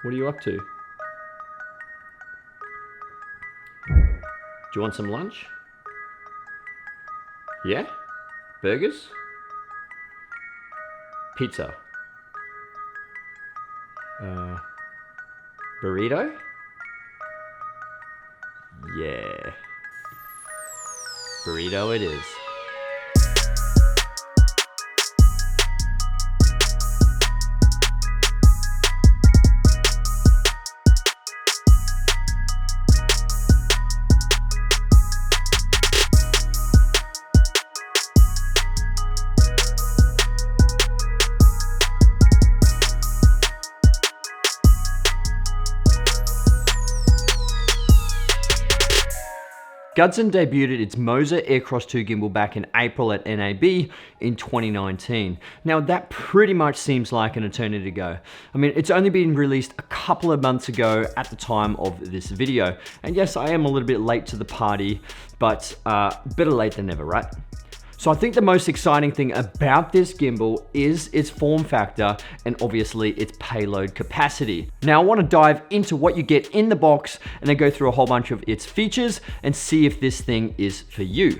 What are you up to? Do you want some lunch? Yeah? Burgers? Pizza? Burrito? Yeah. Burrito it is. Gudsen debuted its MOZA AIRCROSS 2 gimbal back in April at NAB in 2019. Now that pretty much seems like an eternity ago. I mean, it's only been released a couple of months ago at the time of this video. And yes, I am a little bit late to the party, but better late than never, right? So I think the most exciting thing about this gimbal is its form factor and obviously its payload capacity. Now I want to dive into what you get in the box and then go through a whole bunch of its features and see if this thing is for you.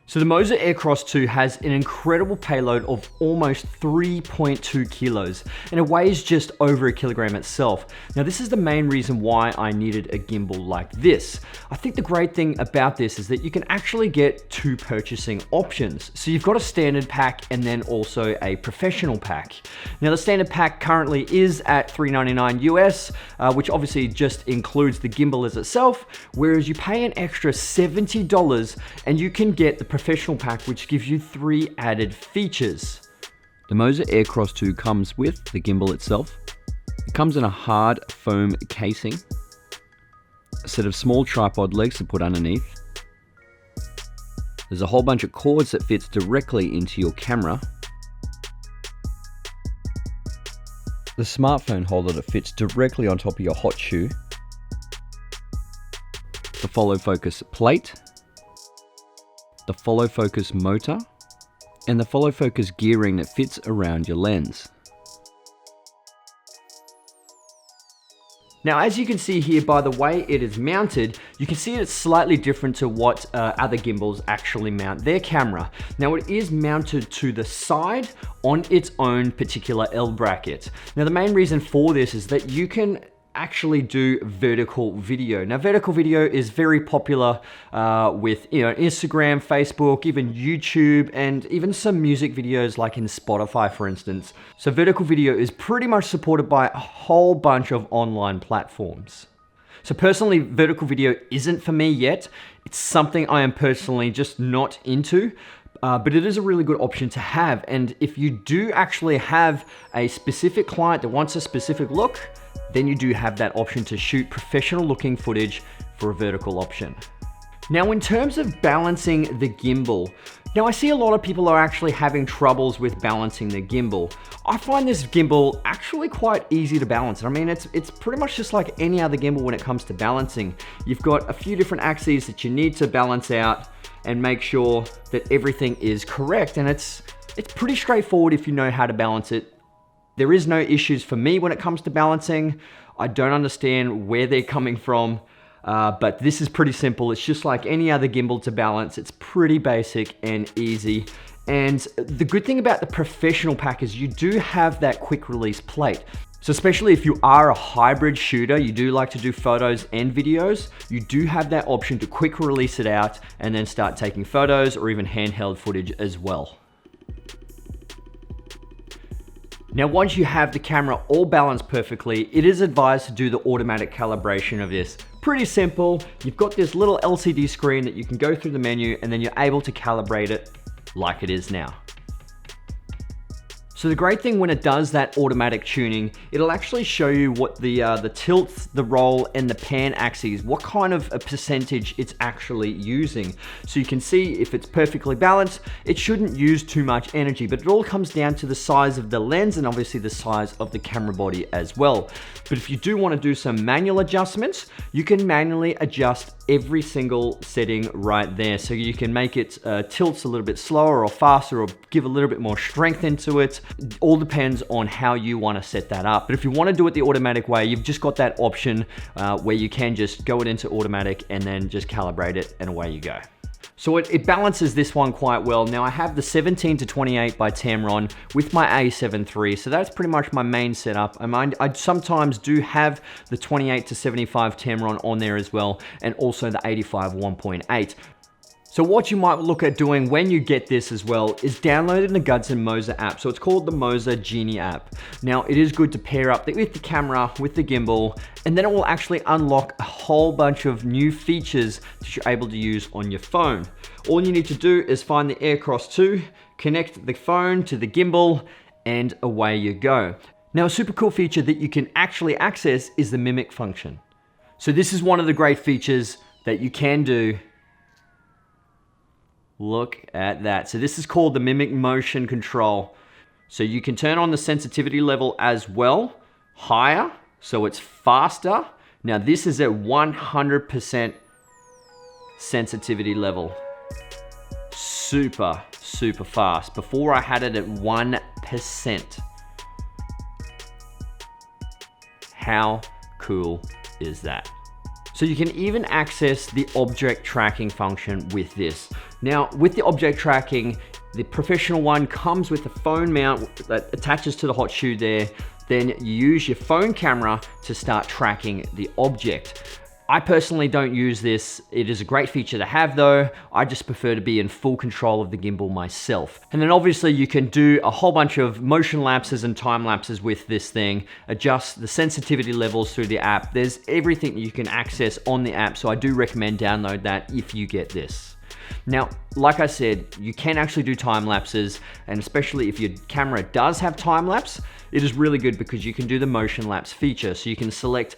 So the MOZA AIRCROSS 2 has an incredible payload of almost 3.2 kilos and it weighs just over a kilogram itself. Now this is the main reason why I needed a gimbal like this. I think the great thing about this is that you can actually get two purchasing options. So you've got a standard pack and then also a professional pack. Now the standard pack currently is at $399 US, which obviously just includes the gimbal as itself, whereas you pay an extra $70 and you can get the professional pack, which gives you 3 added features. The MOZA AIRCROSS 2 comes with the gimbal itself. It comes in a hard foam casing, a set of small tripod legs to put underneath. There's a whole bunch of cords that fits directly into your camera. The smartphone holder that fits directly on top of your hot shoe. The follow focus plate. The follow focus motor, and the follow focus gearing that fits around your lens. Now, as you can see here by the way it is mounted, you can see it's slightly different to what other gimbals actually mount their camera. Now, it is mounted to the side on its own particular L bracket. Now, the main reason for this is that you can actually do vertical video. Now, vertical video is very popular with Instagram, Facebook, even YouTube, and even some music videos like in Spotify, for instance. So vertical video is pretty much supported by a whole bunch of online platforms. So personally, vertical video isn't for me yet. It's something I am personally just not into. But it is a really good option to have. And if you do actually have a specific client that wants a specific look, then you do have that option to shoot professional looking footage for a vertical option. Now, in terms of balancing the gimbal, now I see a lot of people are actually having troubles with balancing the gimbal. I find this gimbal actually quite easy to balance. I mean, it's pretty much just like any other gimbal when it comes to balancing. You've got a few different axes that you need to balance out and make sure that everything is correct. And it's pretty straightforward if you know how to balance it. There is no issues for me when it comes to balancing. I don't understand where they're coming from, but this is pretty simple. It's just like any other gimbal to balance. It's pretty basic and easy. And the good thing about the professional pack is you do have that quick release plate. So especially if you are a hybrid shooter, you do like to do photos and videos, you do have that option to quick release it out and then start taking photos or even handheld footage as well. Now, once you have the camera all balanced perfectly, it is advised to do the automatic calibration of this. Pretty simple. You've got this little LCD screen that you can go through the menu and then you're able to calibrate it like it is now. So the great thing when it does that automatic tuning, it'll actually show you what the tilt, the roll, and the pan axes, what kind of a percentage it's actually using. So you can see if it's perfectly balanced, it shouldn't use too much energy, but it all comes down to the size of the lens and obviously the size of the camera body as well. But if you do want to do some manual adjustments, you can manually adjust every single setting right there. So you can make it tilts a little bit slower or faster or give a little bit more strength into it. All depends on how you want to set that up. But if you want to do it the automatic way, you've just got that option where you can just go it into automatic and then just calibrate it, and away you go. So it balances this one quite well. Now I have the 17 to 28 by Tamron with my A7 III, so that's pretty much my main setup. I sometimes do have the 28 to 75 Tamron on there as well, and also the 85 1.8. So what you might look at doing when you get this as well is downloading the Gudsen MOZA app. So it's called the MOZA Genie app. Now it is good to pair up with the camera, with the gimbal, and then it will actually unlock a whole bunch of new features that you're able to use on your phone. All you need to do is find the AirCross 2, connect the phone to the gimbal, and away you go. Now a super cool feature that you can actually access is the mimic function. So this is one of the great features that you can do. Look at that. So this is called the mimic motion control. So you can turn on the sensitivity level as well, higher, so it's faster. Now this is at 100% sensitivity level. Super, super fast. Before I had it at 1%. How cool is that? So you can even access the object tracking function with this. Now, with the object tracking, the professional one comes with a phone mount that attaches to the hot shoe there. Then you use your phone camera to start tracking the object. I personally don't use this. It is a great feature to have though. I just prefer to be in full control of the gimbal myself. And then obviously you can do a whole bunch of motion lapses and time lapses with this thing, adjust the sensitivity levels through the app. There's everything you can access on the app, so I do recommend download that if you get this. Now, like I said, you can actually do time lapses, and especially if your camera does have time lapse, it is really good because you can do the motion lapse feature. So you can select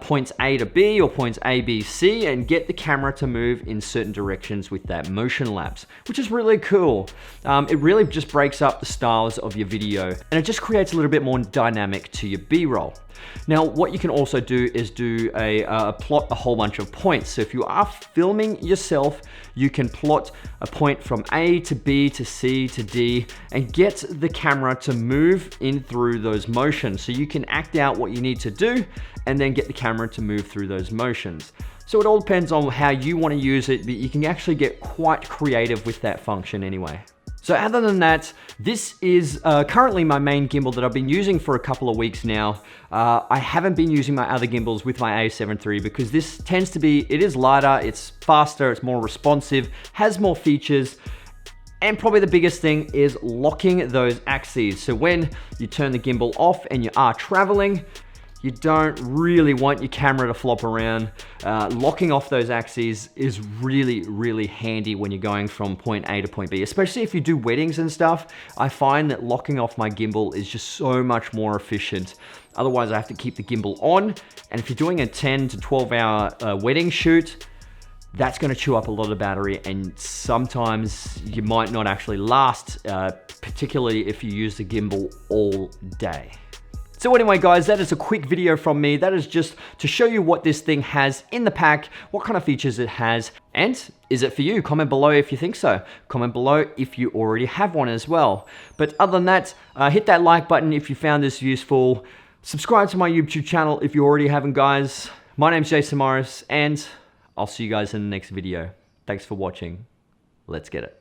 points A to B or points A, B, C and get the camera to move in certain directions with that motion lapse, which is really cool. It really just breaks up the styles of your video, and it just creates a little bit more dynamic to your B-roll. Now, what you can also do is plot a whole bunch of points. So if you are filming yourself, you can plot a point from A to B to C to D and get the camera to move in through those motions. So you can act out what you need to do and then get the camera to move through those motions. So it all depends on how you want to use it, but you can actually get quite creative with that function anyway. So other than that, this is currently my main gimbal that I've been using for a couple of weeks now. I haven't been using my other gimbals with my A7 III because this tends to be, it is lighter, it's faster, it's more responsive, has more features, and probably the biggest thing is locking those axes. So when you turn the gimbal off and you are traveling, you don't really want your camera to flop around. Locking off those axes is really, really handy when you're going from point A to point B, especially if you do weddings and stuff. I find that locking off my gimbal is just so much more efficient. Otherwise, I have to keep the gimbal on. And if you're doing a 10 to 12 hour wedding shoot, that's gonna chew up a lot of battery, and sometimes you might not actually last, particularly if you use the gimbal all day. So anyway guys, that is a quick video from me. That is just to show you what this thing has in the pack, what kind of features it has, and is it for you? Comment below if you think so. Comment below if you already have one as well. But other than that, hit that like button if you found this useful. Subscribe to my YouTube channel if you already haven't, guys. My name's Jason Morris, and I'll see you guys in the next video. Thanks for watching. Let's get it.